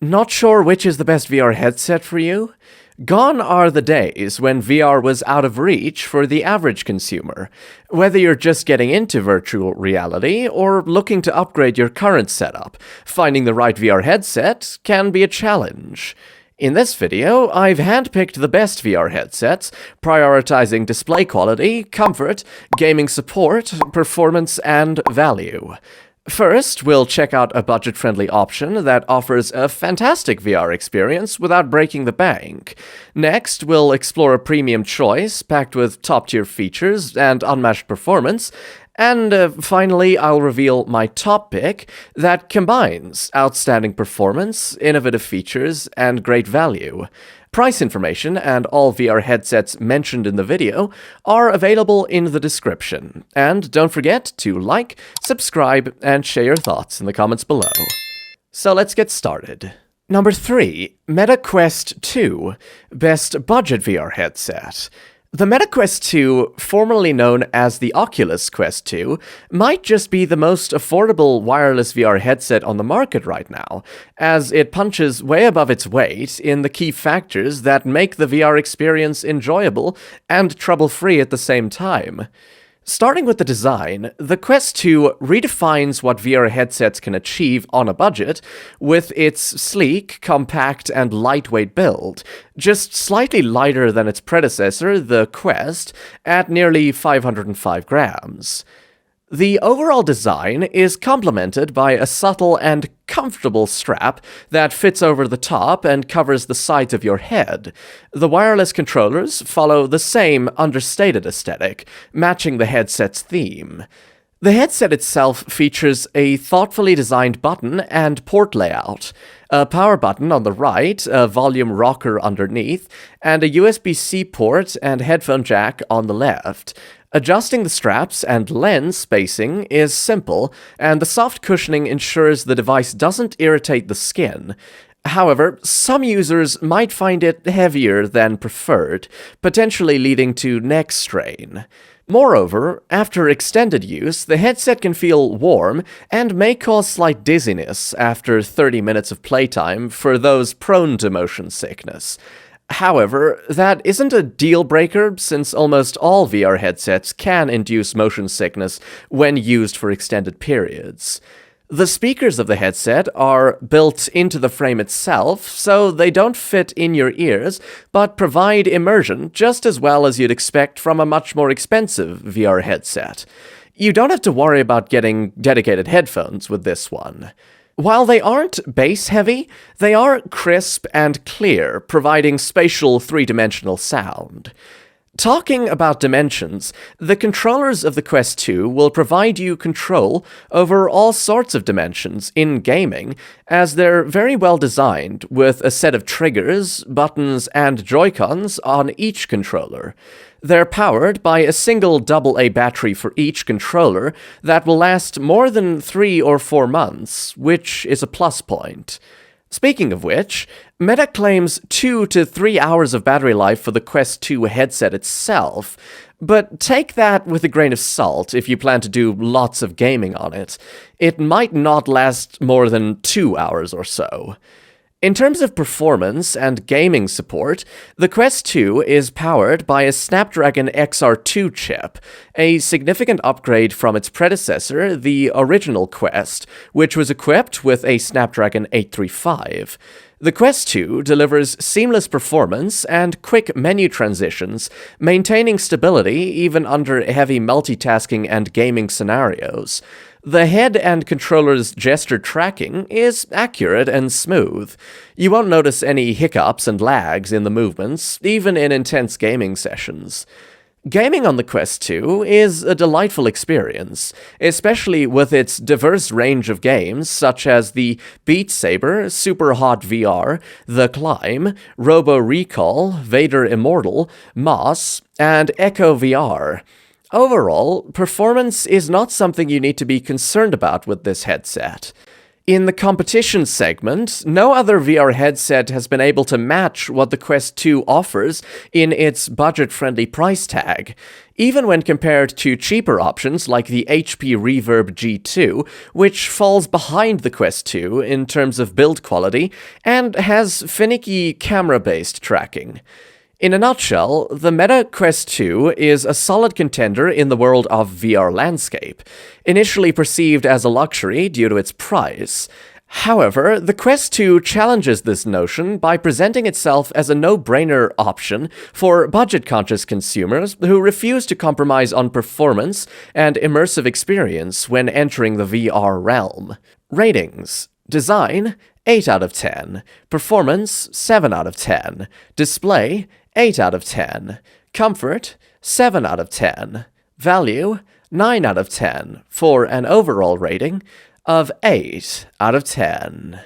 Not sure which is the best VR headset for you? Gone are the days when VR was out of reach for the average consumer. Whether you're just getting into virtual reality or looking to upgrade your current setup, finding the right VR headset can be a challenge. In this video, I've handpicked the best VR headsets, prioritizing display quality, comfort, gaming support, performance, and value. First, we'll check out a budget-friendly option that offers a fantastic VR experience without breaking the bank. Next, we'll explore a premium choice packed with top-tier features and unmatched performance. And finally, I'll reveal my top pick that combines outstanding performance, innovative features, and great value. Price information and all VR headsets mentioned in the video are available in the description. And don't forget to like, subscribe, and share your thoughts in the comments below. So let's get started. Number 3. Meta Quest 2, Best Budget VR Headset. The Meta Quest 2, formerly known as the Oculus Quest 2, might just be the most affordable wireless VR headset on the market right now, as it punches way above its weight in the key factors that make the VR experience enjoyable and trouble-free at the same time. Starting with the design, the Quest 2 redefines what VR headsets can achieve on a budget with its sleek, compact, and lightweight build, just slightly lighter than its predecessor, the Quest, at nearly 505 grams. The overall design is complemented by a subtle and comfortable strap that fits over the top and covers the sides of your head. The wireless controllers follow the same understated aesthetic, matching the headset's theme. The headset itself features a thoughtfully designed button and port layout. A power button on the right, a volume rocker underneath, and a USB-C port and headphone jack on the left. Adjusting the straps and lens spacing is simple, and the soft cushioning ensures the device doesn't irritate the skin. However, some users might find it heavier than preferred, potentially leading to neck strain. Moreover, after extended use, the headset can feel warm and may cause slight dizziness after 30 minutes of playtime for those prone to motion sickness. However, that isn't a deal-breaker since almost all VR headsets can induce motion sickness when used for extended periods. The speakers of the headset are built into the frame itself, so they don't fit in your ears, but provide immersion just as well as you'd expect from a much more expensive VR headset. You don't have to worry about getting dedicated headphones with this one. While they aren't bass-heavy, they are crisp and clear, providing spatial three-dimensional sound. Talking about dimensions, the controllers of the Quest 2 will provide you control over all sorts of dimensions in gaming, as they're very well designed, with a set of triggers, buttons, and Joy-Cons on each controller. They're powered by a single AA battery for each controller that will last more than 3 or 4 months, which is a plus point. Speaking of which, Meta claims 2 to 3 hours of battery life for the Quest 2 headset itself, but take that with a grain of salt if you plan to do lots of gaming on it. It might not last more than 2 hours or so. In terms of performance and gaming support, the Quest 2 is powered by a Snapdragon XR2 chip, a significant upgrade from its predecessor, the original Quest, which was equipped with a Snapdragon 835. The Quest 2 delivers seamless performance and quick menu transitions, maintaining stability even under heavy multitasking and gaming scenarios. The head and controller's gesture tracking is accurate and smooth. You won't notice any hiccups and lags in the movements, even in intense gaming sessions. Gaming on the Quest 2 is a delightful experience, especially with its diverse range of games such as the Beat Saber, Super Hot VR, The Climb, Robo Recall, Vader Immortal, Moss, and Echo VR. Overall, performance is not something you need to be concerned about with this headset. In the competition segment, no other VR headset has been able to match what the Quest 2 offers in its budget-friendly price tag, even when compared to cheaper options like the HP Reverb G2, which falls behind the Quest 2 in terms of build quality and has finicky camera-based tracking. In a nutshell, the Meta Quest 2 is a solid contender in the world of VR landscape, initially perceived as a luxury due to its price. However, the Quest 2 challenges this notion by presenting itself as a no-brainer option for budget-conscious consumers who refuse to compromise on performance and immersive experience when entering the VR realm. Ratings: Design, 8 out of 10. Performance, 7 out of 10. Display, 8 out of 10. Comfort, 7 out of 10. Value, 9 out of 10, for an overall rating of 8 out of 10.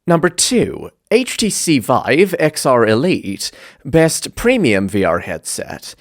Number 2. HTC Vive XR Elite, Best Premium VR Headset.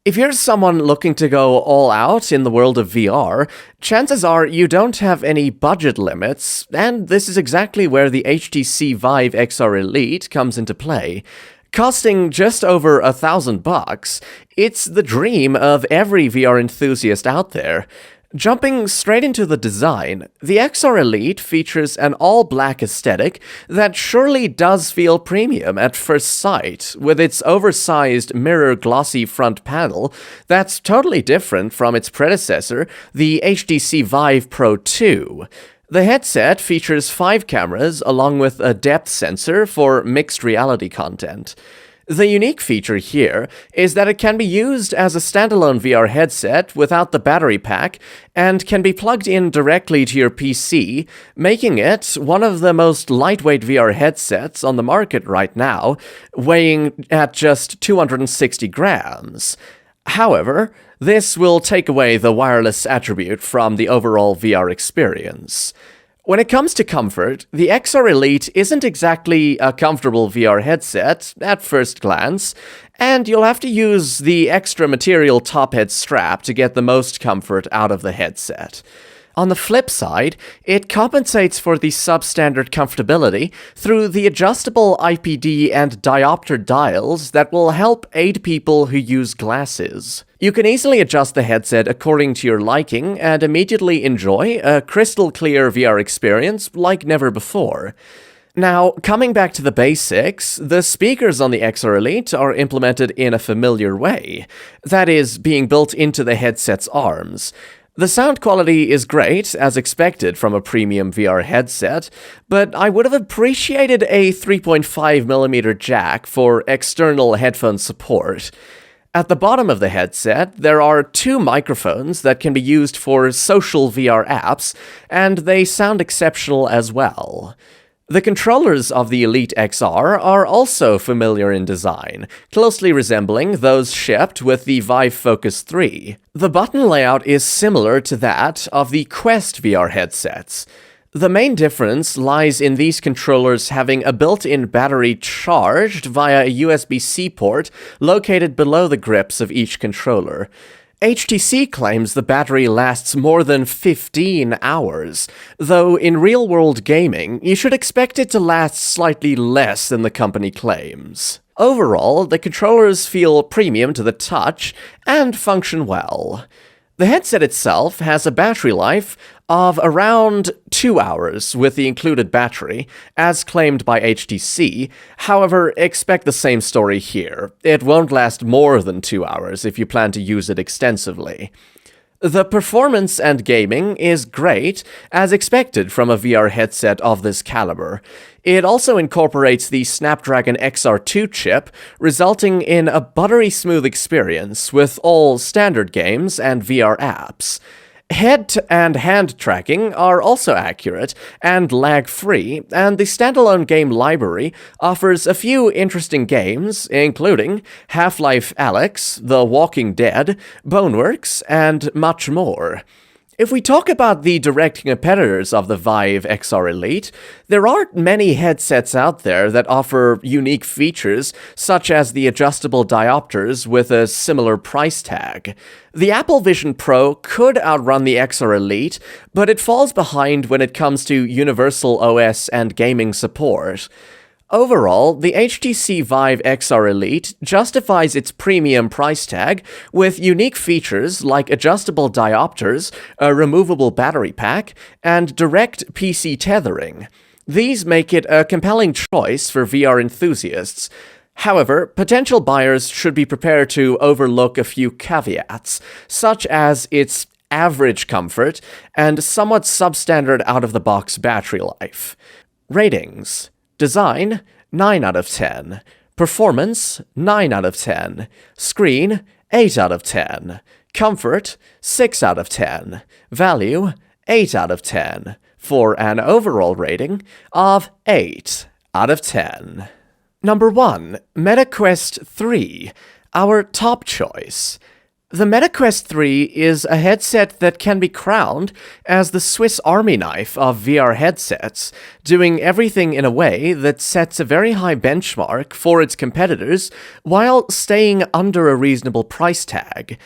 If you're someone looking to go all out in the world of VR, chances are you don't have any budget limits, and this is exactly where the HTC Vive XR Elite comes into play. Costing just over $1,000, it's the dream of every VR enthusiast out there. Jumping straight into the design, the XR Elite features an all-black aesthetic that surely does feel premium at first sight, with its oversized mirror-glossy front panel that's totally different from its predecessor, the HTC Vive Pro 2. The headset features 5 cameras along with a depth sensor for mixed reality content. The unique feature here is that it can be used as a standalone VR headset without the battery pack and can be plugged in directly to your PC, making it one of the most lightweight VR headsets on the market right now, weighing at just 260 grams. However, this will take away the wireless attribute from the overall VR experience. When it comes to comfort, the XR Elite isn't exactly a comfortable VR headset at first glance, and you'll have to use the extra material top head strap to get the most comfort out of the headset. On the flip side, it compensates for the substandard comfortability through the adjustable IPD and diopter dials that will help aid people who use glasses. You can easily adjust the headset according to your liking and immediately enjoy a crystal clear VR experience like never before. Now, coming back to the basics, the speakers on the XR Elite are implemented in a familiar way, that is, being built into the headset's arms. The sound quality is great, as expected from a premium VR headset, but I would have appreciated a 3.5mm jack for external headphone support. At the bottom of the headset, there are 2 microphones that can be used for social VR apps, and they sound exceptional as well. The controllers of the Elite XR are also familiar in design, closely resembling those shipped with the Vive Focus 3. The button layout is similar to that of the Quest VR headsets. The main difference lies in these controllers having a built-in battery charged via a USB-C port located below the grips of each controller. HTC claims the battery lasts more than 15 hours, though in real-world gaming, you should expect it to last slightly less than the company claims. Overall, the controllers feel premium to the touch and function well. The headset itself has a battery life of around 2 hours with the included battery, as claimed by HTC. However, expect the same story here. It won't last more than 2 hours if you plan to use it extensively. The performance and gaming is great, as expected from a VR headset of this caliber. It also incorporates the Snapdragon XR2 chip, resulting in a buttery smooth experience with all standard games and VR apps. Head and hand tracking are also accurate and lag-free, and the standalone game library offers a few interesting games, including Half-Life Alyx, The Walking Dead, Boneworks, and much more. If we talk about the direct competitors of the Vive XR Elite, there aren't many headsets out there that offer unique features, such as the adjustable diopters with a similar price tag. The Apple Vision Pro could outrun the XR Elite, but it falls behind when it comes to universal OS and gaming support. Overall, the HTC Vive XR Elite justifies its premium price tag with unique features like adjustable diopters, a removable battery pack, and direct PC tethering. These make it a compelling choice for VR enthusiasts. However, potential buyers should be prepared to overlook a few caveats, such as its average comfort and somewhat substandard out-of-the-box battery life. Ratings: Design, 9 out of 10. Performance, 9 out of 10. Screen, 8 out of 10. Comfort, 6 out of 10. Value, 8 out of 10. For an overall rating of 8 out of 10. Number 1. MetaQuest 3, our top choice. The MetaQuest 3 is a headset that can be crowned as the Swiss Army knife of VR headsets, doing everything in a way that sets a very high benchmark for its competitors while staying under a reasonable price tag.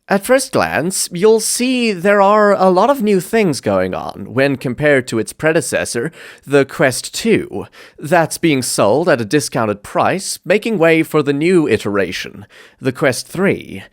At first glance, you'll see there are a lot of new things going on when compared to its predecessor, the Quest 2, that's being sold at a discounted price, making way for the new iteration, the Quest 3.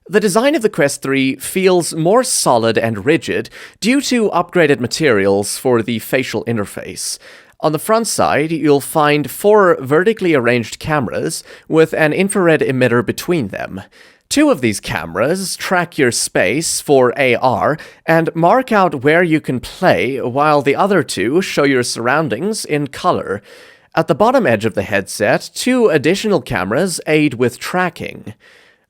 The design of the Quest 3 feels more solid and rigid due to upgraded materials for the facial interface. On the front side, you'll find 4 vertically arranged cameras with an infrared emitter between them. 2 of these cameras track your space for AR and mark out where you can play, while the other 2 show your surroundings in color. At the bottom edge of the headset, 2 additional cameras aid with tracking.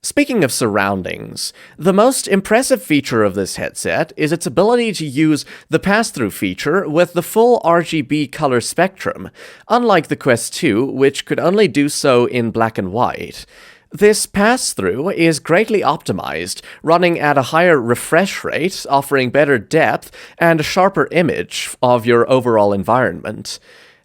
Speaking of surroundings, the most impressive feature of this headset is its ability to use the pass-through feature with the full RGB color spectrum, unlike the Quest 2, which could only do so in black and white. This pass-through is greatly optimized, running at a higher refresh rate, offering better depth and a sharper image of your overall environment.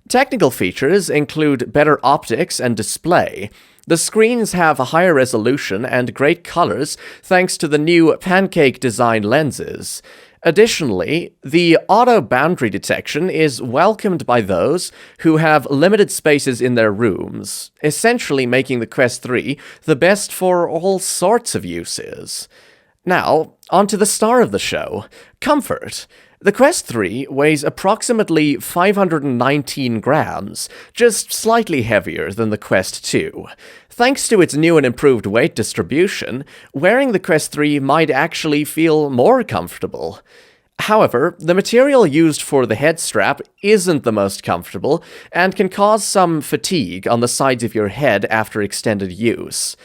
Technical features include better optics and display. The screens have a higher resolution and great colors thanks to the new pancake design lenses. Additionally, the auto boundary detection is welcomed by those who have limited spaces in their rooms, essentially making the Quest 3 the best for all sorts of uses. Now, on to the star of the show, comfort. The Quest 3 weighs approximately 519 grams, just slightly heavier than the Quest 2. Thanks to its new and improved weight distribution, wearing the Quest 3 might actually feel more comfortable. However, the material used for the head strap isn't the most comfortable and can cause some fatigue on the sides of your head after extended use.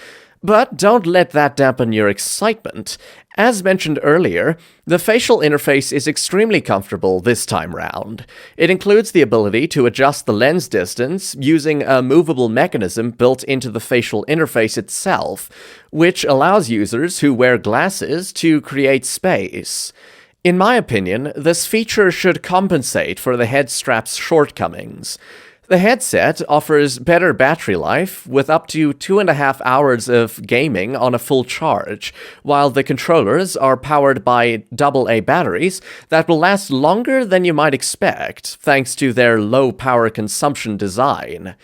But don't let that dampen your excitement. As mentioned earlier, the facial interface is extremely comfortable this time round. It includes the ability to adjust the lens distance using a movable mechanism built into the facial interface itself, which allows users who wear glasses to create space. In my opinion, this feature should compensate for the head strap's shortcomings. The headset offers better battery life, with up to 2.5 hours of gaming on a full charge, while the controllers are powered by AA batteries that will last longer than you might expect, thanks to their low power consumption design.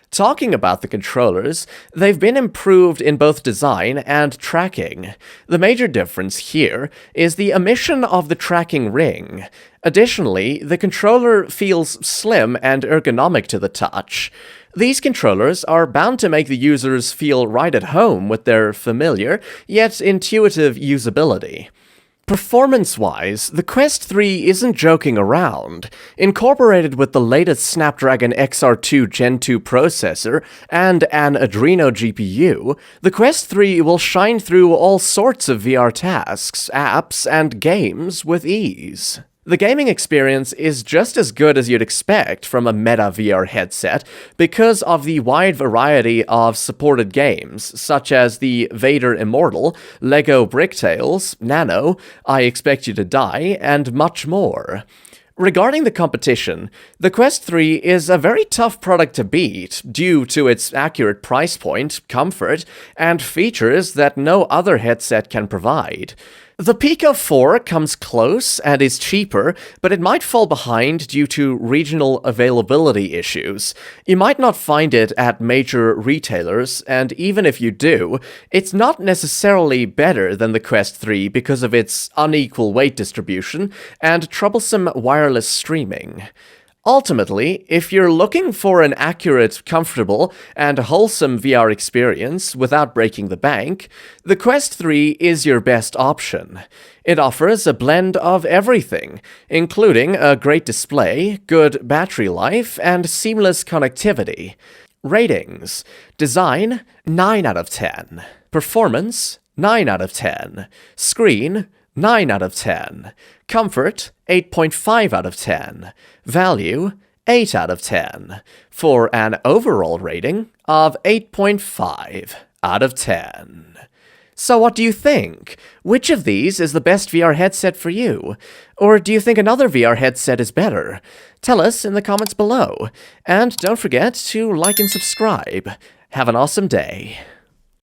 Talking about the controllers, they've been improved in both design and tracking. The major difference here is the omission of the tracking ring. Additionally, the controller feels slim and ergonomic to the touch. These controllers are bound to make the users feel right at home with their familiar, yet intuitive usability. Performance-wise, the Quest 3 isn't joking around. Incorporated with the latest Snapdragon XR2 Gen 2 processor and an Adreno GPU, the Quest 3 will shine through all sorts of VR tasks, apps, and games with ease. The gaming experience is just as good as you'd expect from a Meta VR headset because of the wide variety of supported games, such as the Vader Immortal, Lego Bricktales, Nano, I Expect You to Die, and much more. Regarding the competition, the Quest 3 is a very tough product to beat due to its accurate price point, comfort, and features that no other headset can provide. The Pico 4 comes close and is cheaper, but it might fall behind due to regional availability issues. You might not find it at major retailers, and even if you do, it's not necessarily better than the Quest 3 because of its unequal weight distribution and troublesome wireless streaming. Ultimately, if you're looking for an accurate, comfortable, and wholesome VR experience without breaking the bank, the Quest 3 is your best option. It offers a blend of everything, including a great display, good battery life, and seamless connectivity. Ratings: Design, 9 out of 10. Performance, 9 out of 10. Screen, 9 out of 10. Comfort, 8.5 out of 10. Value, 8 out of 10. For an overall rating of 8.5 out of 10. So what do you think? Which of these is the best VR headset for you? Or do you think another VR headset is better? Tell us in the comments below. And don't forget to like and subscribe. Have an awesome day.